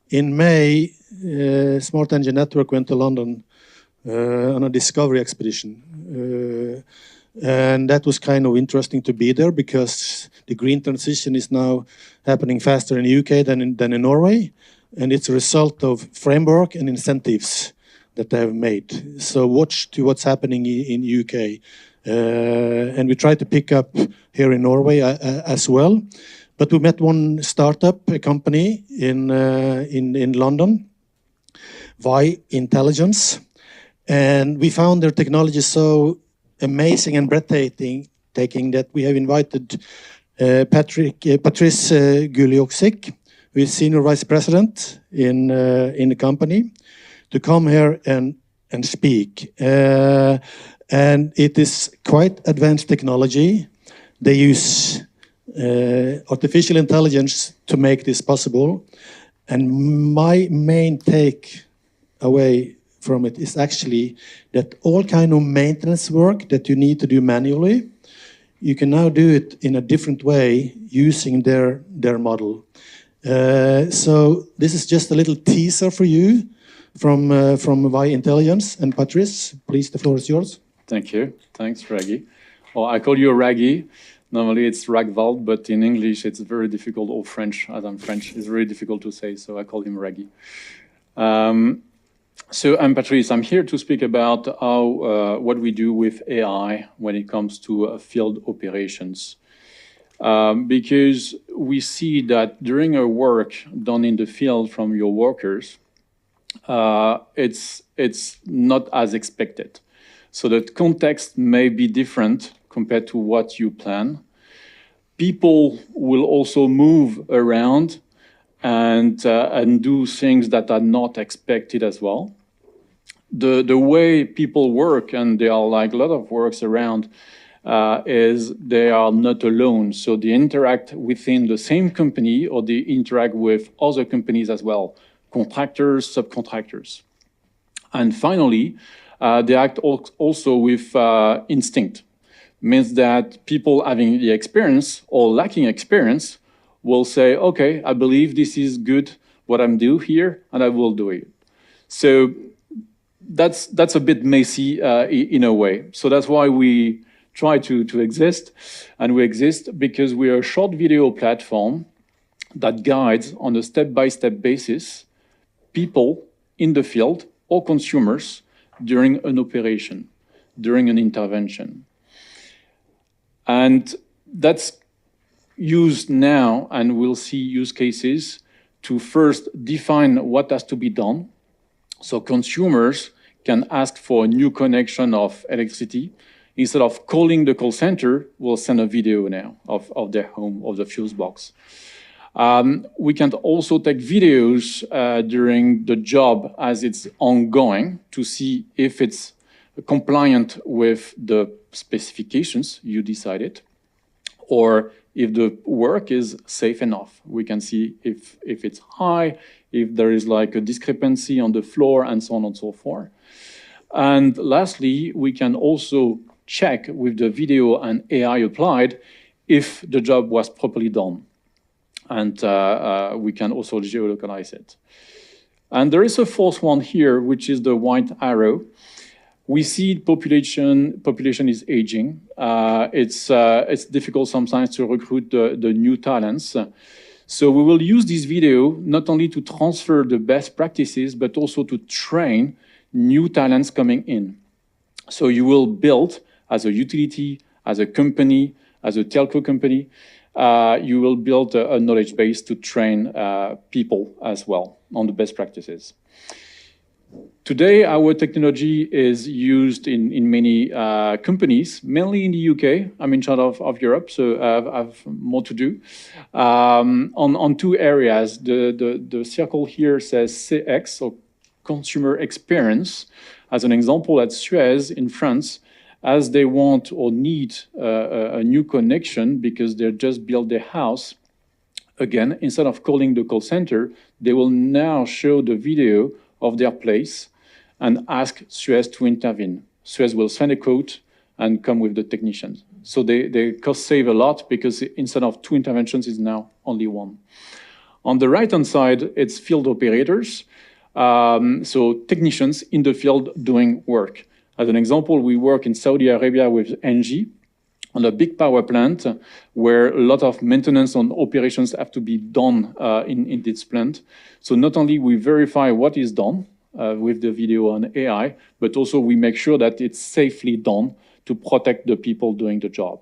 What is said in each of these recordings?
in May, Smart Engine Network went to London on a discovery expedition. And that was kind of interesting to be there because the green transition is now happening faster in the UK than in Norway. And it's a result of framework and incentives that they have made. So watch to what's happening in the UK. And we try to pick up here in Norway as well. But we met one startup, a company in London, Y Intelligence. And we found their technology so amazing and breathtaking that we have invited Patrice Guillouzic, who is Senior Vice President in the company, to come here and speak. And it is quite advanced technology. They use artificial intelligence to make this possible. And my main take away from it is actually that all kind of maintenance work that you need to do manually, you can now do it in a different way using their model. So this is just a little teaser for you from Y Intelligence. And Patrice, please, the floor is yours. Thank you. Thanks, Raggy. Well, I call you Raggy. Normally it's Ragvald, but in English it's very difficult, or French, as I'm French, it's very difficult to say, so I call him Raggy. So I'm Patrice. I'm here to speak about how what we do with AI when it comes to field operations. Because we see that during our work done in the field from your workers, it's not as expected. So the context may be different compared to what you plan. People will also move around and do things that are not expected as well. The way people work, and there are like a lot of works around, is they are not alone. So they interact within the same company, or they interact with other companies as well, contractors, subcontractors. And finally, they act also with instinct. Means that people having the experience or lacking experience will say, okay, I believe this is good what I'm doing here, and I will do it. So that's a bit messy in a way. So that's why we try to exist, and we exist because we are a short video platform that guides on a step-by-step basis people in the field or consumers during an operation, during an intervention. And that's used now, and we'll see use cases to first define what has to be done. So consumers can ask for a new connection of electricity. Instead of calling the call center, we'll send a video now of their home, of the fuse box. We can also take videos during the job as it's ongoing to see if it's compliant with the specifications you decided, or if the work is safe enough. We can see if it's high, if there is like a discrepancy on the floor, and so on and so forth. And lastly, we can also check with the video and AI applied if the job was properly done. And we can also geolocalize it. And there is a fourth one here, which is the white arrow. We see population is aging. It's difficult sometimes to recruit the new talents. So we will use this video not only to transfer the best practices, but also to train new talents coming in. So you will build, as a utility, as a company, as a telco company, you will build a knowledge base to train people as well on the best practices. Today, our technology is used in many companies, mainly in the UK. I'm in charge of Europe, so I have more to do. On two areas, the circle here says CX, or consumer experience. As an example, at Suez in France, as they want or need a new connection because they just built their house, again, instead of calling the call center, they will now show the video of their place and ask Suez to intervene. Suez will send a quote and come with the technicians. So they cost save a lot because instead of 2 interventions, it's now only 1. On the right-hand side, it's field operators, so technicians in the field doing work. As an example, we work in Saudi Arabia with NG on a big power plant where a lot of maintenance and operations have to be done in this plant. So not only we verify what is done with the video and AI, but also we make sure that it's safely done to protect the people doing the job.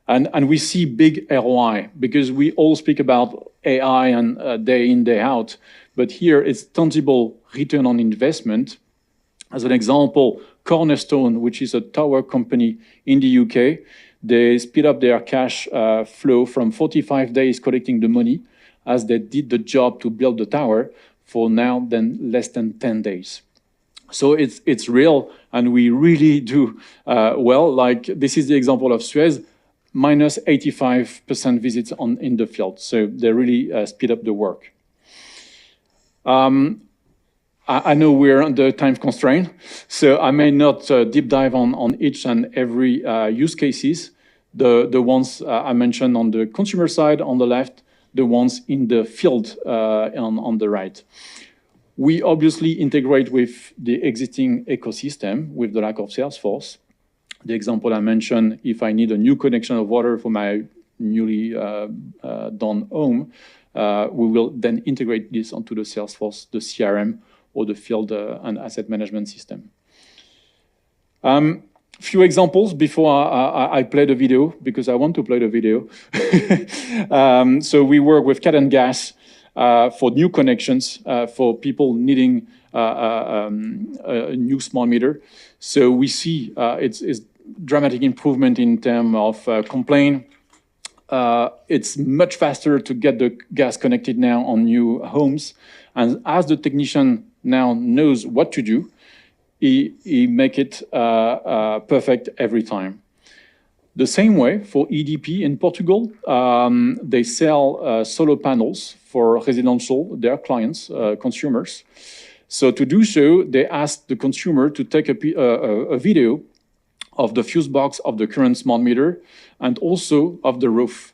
And we see big ROI because we all speak about AI and day in, day out, but here it's tangible return on investment. As an example, Cornerstone, which is a tower company in the UK, they speed up their cash flow from 45 days collecting the money as they did the job to build the tower for now then less than 10 days. So it's real, and we really do well. Like this is the example of Suez, minus 85% visits in the field. So they really speed up the work. I know we're under time constraint, so I may not deep dive on each and every use cases. The ones I mentioned on the consumer side on the left, the ones in the field on the right. We obviously integrate with the existing ecosystem with the lack of Salesforce. The example I mentioned, if I need a new connection of water for my newly done home, we will then integrate this onto the Salesforce, the CRM, or the field and asset management system. Few examples before I play the video, because I want to play the video. So we work with Cat and Gas for new connections for people needing a new smart meter. So we see it's dramatic improvement in terms of complaint. It's much faster to get the gas connected now on new homes. And as the technician now knows what to do, he make it perfect every time. The same way for EDP in Portugal, they sell solar panels for residential, their clients, consumers. So to do so, they ask the consumer to take a video of the fuse box of the current smart meter and also of the roof.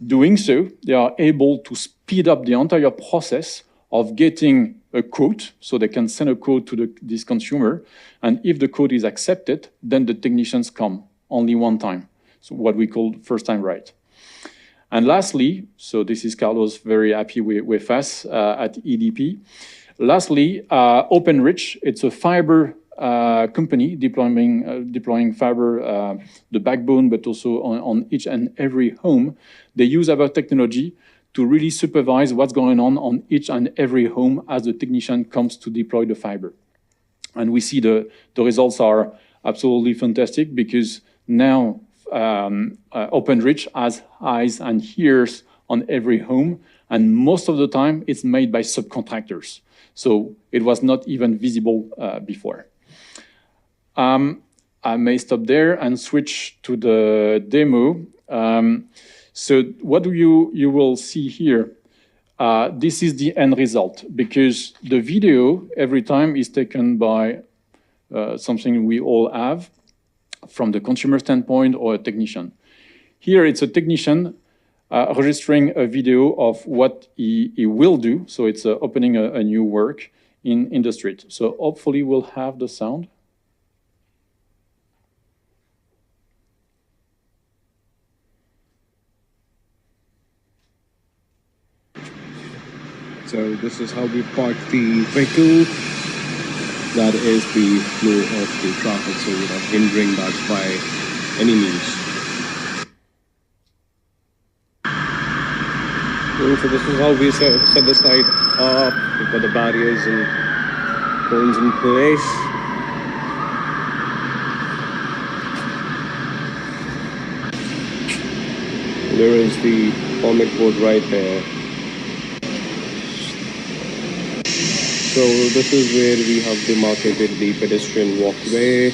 Doing so, they are able to speed up the entire process of getting a quote, so they can send a quote to this consumer, and if the quote is accepted, then the technicians come only one time, so what we call first time right. And lastly, so this is Carlos very happy with us at EDP. Lastly, OpenReach, it's a fiber company deploying fiber, the backbone, but also on each and every home. They use our technology to really supervise what's going on each and every home as the technician comes to deploy the fiber. And we see the results are absolutely fantastic because now OpenReach has eyes and ears on every home, and most of the time it's made by subcontractors. So it was not even visible before. I may stop there and switch to the demo. So what you will see here, this is the end result, because the video every time is taken by something we all have from the consumer standpoint or a technician. Here it's a technician registering a video of what he will do. So it's opening a new work in the street. So hopefully we'll have the sound. So this is how we park the vehicle. That is the flow of the traffic, so we're not hindering that by any means. So this is how we set the site up. We've got the barriers and cones in place. There is the permit board right there. So this is where we have demarcated the pedestrian walkway.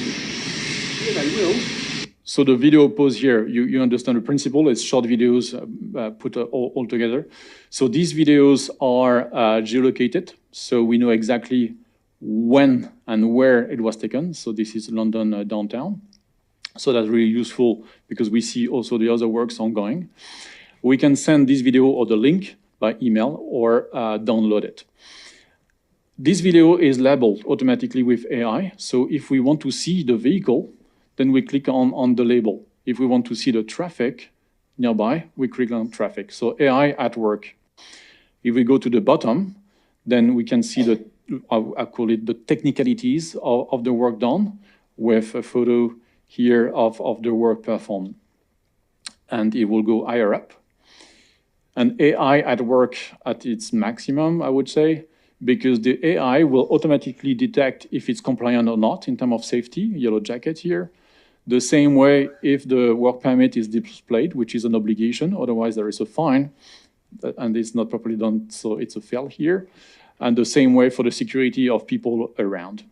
So the video pause here, you understand the principle. It's short videos put all together. So these videos are geolocated, so we know exactly when and where it was taken. So this is London downtown. So that's really useful because we see also the other works ongoing. We can send this video or the link by email or download it. This video is labeled automatically with AI. So if we want to see the vehicle, then we click on the label. If we want to see the traffic nearby, we click on traffic. So AI at work. If we go to the bottom, then we can see the, I call it the technicalities of the work done with a photo here of the work performed. And it will go higher up. And AI at work at its maximum, I would say, because the AI will automatically detect if it's compliant or not in terms of safety, yellow jacket here. The same way if the work permit is displayed, which is an obligation, otherwise there is a fine, and it's not properly done, so it's a fail here. And the same way for the security of people around.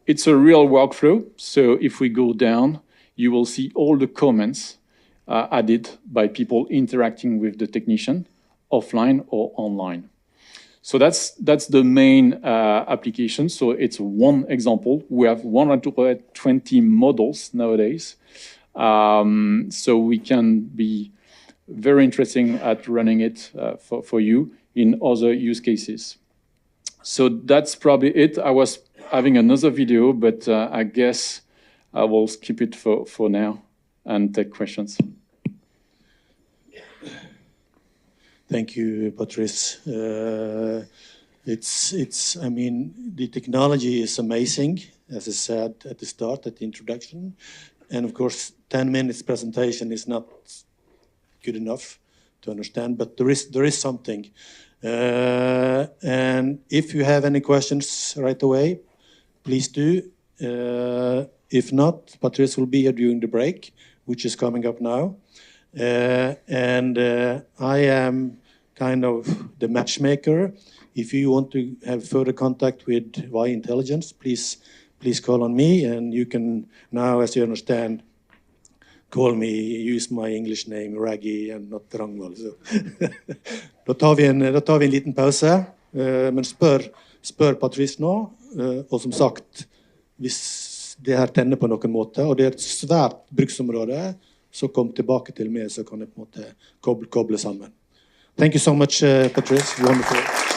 It's a real workflow, so if we go down, you will see all the comments added by people interacting with the technician, offline or online. So that's the main application. So it's one example. We have 120 models nowadays. So we can be very interesting at running it for you in other use cases. So that's probably it. I was having another video, but I guess I will skip it for now and take questions. Thank you, Patrice. I mean, the technology is amazing, as I said at the start, at the introduction. And of course, 10 minutes presentation is not good enough to understand, but there is something. And if you have any questions right away, please do. If not, Patrice will be here during the break, which is coming up now. I am kind of the matchmaker. If you want to have further contact with Y Intelligence, please call on me, and you can now, as you understand, call me, use my English name, Raggy, and not Ragnvald. So. Da tar vi en liten pause, men spør Patrice nå, og som sagt, hvis det her tenner på noen måte, og det er et svært bruksområde, så kom tilbake til meg, så kan jeg på en måte koble sammen. Thank you so much, Patrice. Wonderful.